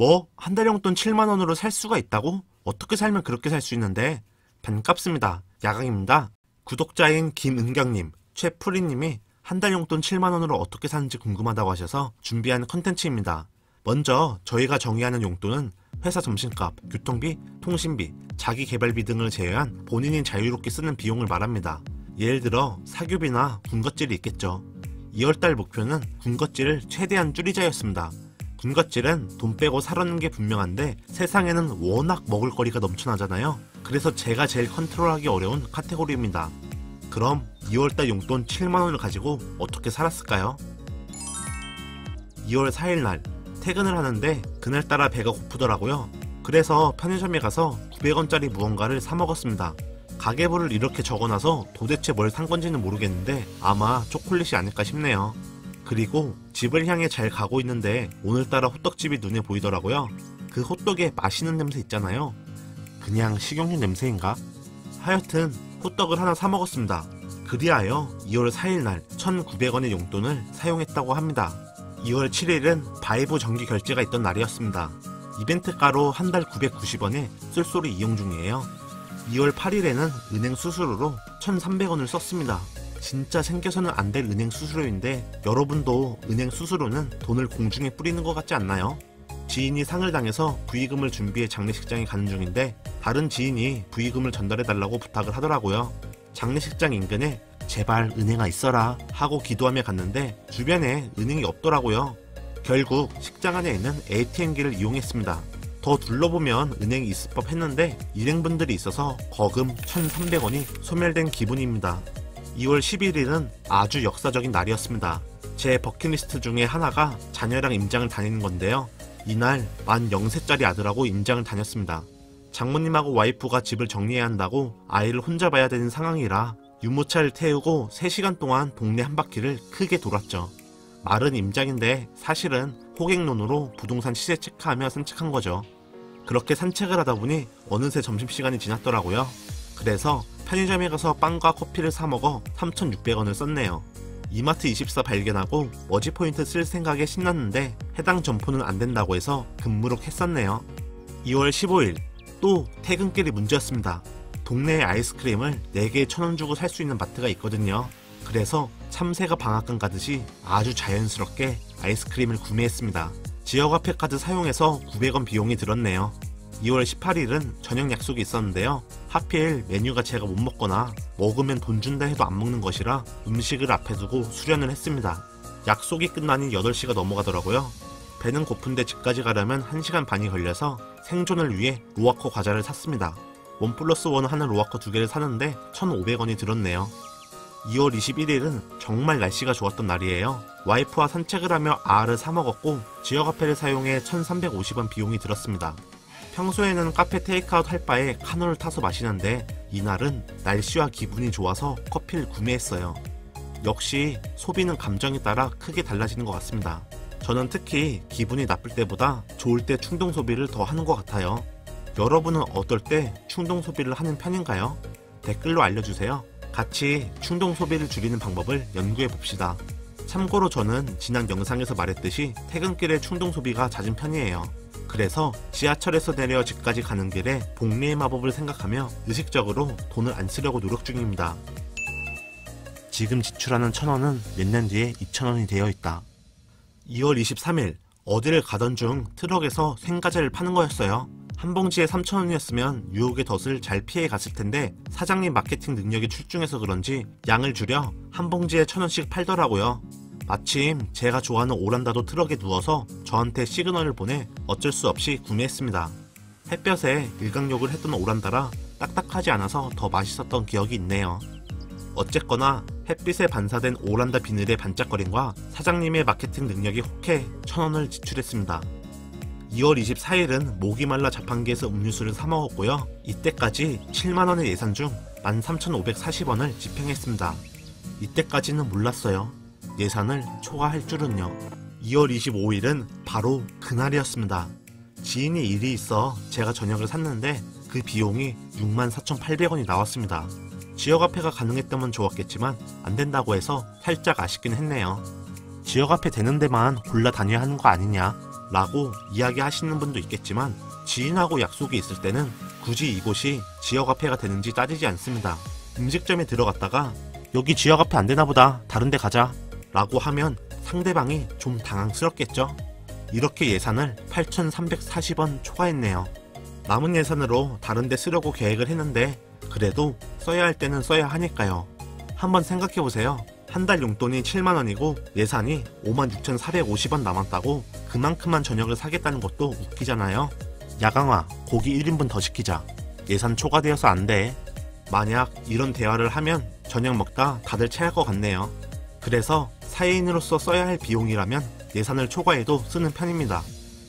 뭐? 한 달 용돈 7만원으로 살 수가 있다고? 어떻게 살면 그렇게 살 수 있는데? 반갑습니다. 야강입니다. 구독자인 김은경님, 최프리님이 한 달 용돈 7만원으로 어떻게 사는지 궁금하다고 하셔서 준비한 컨텐츠입니다. 먼저 저희가 정의하는 용돈은 회사 점심값, 교통비, 통신비, 자기개발비 등을 제외한 본인이 자유롭게 쓰는 비용을 말합니다. 예를 들어 사교비나 군것질이 있겠죠. 2월달 목표는 군것질을 최대한 줄이자였습니다. 군것질은 돈 빼고 사려는 게 분명한데 세상에는 워낙 먹을거리가 넘쳐나잖아요. 그래서 제가 제일 컨트롤하기 어려운 카테고리입니다. 그럼 2월달 용돈 7만원을 가지고 어떻게 살았을까요? 2월 4일날 퇴근을 하는데 그날따라 배가 고프더라고요. 그래서 편의점에 가서 900원짜리 무언가를 사 먹었습니다. 가계부를 이렇게 적어놔서 도대체 뭘 산 건지는 모르겠는데 아마 초콜릿이 아닐까 싶네요. 그리고 집을 향해 잘 가고 있는데 오늘따라 호떡집이 눈에 보이더라고요. 그 호떡에 맛있는 냄새 있잖아요. 그냥 식용유 냄새인가? 하여튼 호떡을 하나 사 먹었습니다. 그리하여 2월 4일날 1,900원의 용돈을 사용했다고 합니다. 2월 7일은 바이브 정기 결제가 있던 날이었습니다. 이벤트가로 한 달 990원에 쏠쏠이 이용 중이에요. 2월 8일에는 은행 수수료로 1,300원을 썼습니다. 진짜 생겨서는 안 될 은행 수수료인데 여러분도 은행 수수료는 돈을 공중에 뿌리는 것 같지 않나요? 지인이 상을 당해서 부의금을 준비해 장례식장에 가는 중인데 다른 지인이 부의금을 전달해달라고 부탁을 하더라고요. 장례식장 인근에 제발 은행아 있어라 하고 기도하며 갔는데 주변에 은행이 없더라고요. 결국 식장 안에 있는 ATM기를 이용했습니다. 더 둘러보면 은행이 있을 법 했는데 일행분들이 있어서 거금 1,300원이 소멸된 기분입니다. 2월 11일은 아주 역사적인 날이었습니다. 제 버킷리스트 중에 하나가 자녀랑 임장을 다니는 건데요. 이날 만 0세짜리 아들하고 임장을 다녔습니다. 장모님하고 와이프가 집을 정리해야 한다고 아이를 혼자 봐야 되는 상황이라 유모차를 태우고 3시간 동안 동네 한 바퀴를 크게 돌았죠. 말은 임장인데 사실은 호객론으로 부동산 시세 체크하며 산책한 거죠. 그렇게 산책을 하다 보니 어느새 점심시간이 지났더라고요. 그래서 편의점에 가서 빵과 커피를 사 먹어 3,600원을 썼네요. 이마트24 발견하고 머지포인트 쓸 생각에 신났는데 해당 점포는 안 된다고 해서 금무록 했었네요. 2월 15일 또 퇴근길이 문제였습니다. 동네에 아이스크림을 4개에 1,000원 주고 살 수 있는 마트가 있거든요. 그래서 참새가 방앗간 가듯이 아주 자연스럽게 아이스크림을 구매했습니다. 지역화폐 카드 사용해서 900원 비용이 들었네요. 2월 18일은 저녁 약속이 있었는데요. 하필 메뉴가 제가 못 먹거나 먹으면 돈 준다 해도 안 먹는 것이라 음식을 앞에 두고 수련을 했습니다. 약속이 끝나니 8시가 넘어가더라고요. 배는 고픈데 집까지 가려면 1시간 반이 걸려서 생존을 위해 로아커 과자를 샀습니다. 1+1 하는 로아커 2개를 사는데 1,500원이 들었네요. 2월 21일은 정말 날씨가 좋았던 날이에요. 와이프와 산책을 하며 아를 사 먹었고 지역화폐를 사용해 1,350원 비용이 들었습니다. 평소에는 카페 테이크아웃 할 바에 카누를 타서 마시는데 이날은 날씨와 기분이 좋아서 커피를 구매했어요. 역시 소비는 감정에 따라 크게 달라지는 것 같습니다. 저는 특히 기분이 나쁠 때보다 좋을 때 충동 소비를 더 하는 것 같아요. 여러분은 어떨 때 충동 소비를 하는 편인가요? 댓글로 알려주세요. 같이 충동 소비를 줄이는 방법을 연구해 봅시다. 참고로 저는 지난 영상에서 말했듯이 퇴근길에 충동 소비가 잦은 편이에요. 그래서 지하철에서 내려 집까지 가는 길에 복리의 마법을 생각하며 의식적으로 돈을 안 쓰려고 노력 중입니다. 지금 지출하는 1,000원은 몇 년 뒤에 2,000원이 되어 있다. 2월 23일 어디를 가던 중 트럭에서 생과자를 파는 거였어요. 한 봉지에 3,000원이었으면 유혹의 덫을 잘 피해 갔을 텐데 사장님 마케팅 능력이 출중해서 그런지 양을 줄여 한 봉지에 1,000원씩 팔더라고요. 마침 제가 좋아하는 오란다도 트럭에 누워서 저한테 시그널을 보내 어쩔 수 없이 구매했습니다. 햇볕에 일광욕을 했던 오란다라 딱딱하지 않아서 더 맛있었던 기억이 있네요. 어쨌거나 햇빛에 반사된 오란다 비늘의 반짝거림과 사장님의 마케팅 능력이 혹해 1,000원을 지출했습니다. 2월 24일은 목이 말라 자판기에서 음료수를 사 먹었고요. 이때까지 7만원의 예산 중 13,540원을 집행했습니다. 이때까지는 몰랐어요. 예산을 초과할 줄은요. 2월 25일은 바로 그날이었습니다. 지인이 일이 있어 제가 저녁을 샀는데 그 비용이 64,800원이 나왔습니다. 지역화폐가 가능했다면 좋았겠지만 안된다고 해서 살짝 아쉽긴 했네요. 지역화폐 되는 데만 골라 다녀야 하는 거 아니냐? 라고 이야기하시는 분도 있겠지만 지인하고 약속이 있을 때는 굳이 이곳이 지역화폐가 되는지 따지지 않습니다. 음식점에 들어갔다가 여기 지역화폐 안 되나 보다 다른 데 가자 라고 하면 상대방이 좀 당황스럽겠죠. 이렇게 예산을 8,340원 초과했네요. 남은 예산으로 다른 데 쓰려고 계획을 했는데 그래도 써야 할 때는 써야 하니까요. 한번 생각해보세요. 한 달 용돈이 7만원이고 예산이 56,450원 남았다고 그만큼만 저녁을 사겠다는 것도 웃기잖아요. 야강아, 고기 1인분 더 시키자. 예산 초과되어서 안 돼. 만약 이런 대화를 하면 저녁 먹다 다들 체할 것 같네요. 그래서 사회인으로서 써야 할 비용이라면 예산을 초과해도 쓰는 편입니다.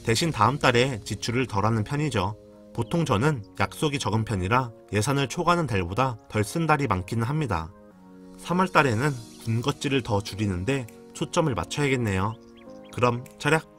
대신 다음 달에 지출을 덜하는 편이죠. 보통 저는 약속이 적은 편이라 예산을 초과하는 달보다 덜 쓴 달이 많기는 합니다. 3월 달에는 군것질을 더 줄이는데 초점을 맞춰야겠네요. 그럼 차렷!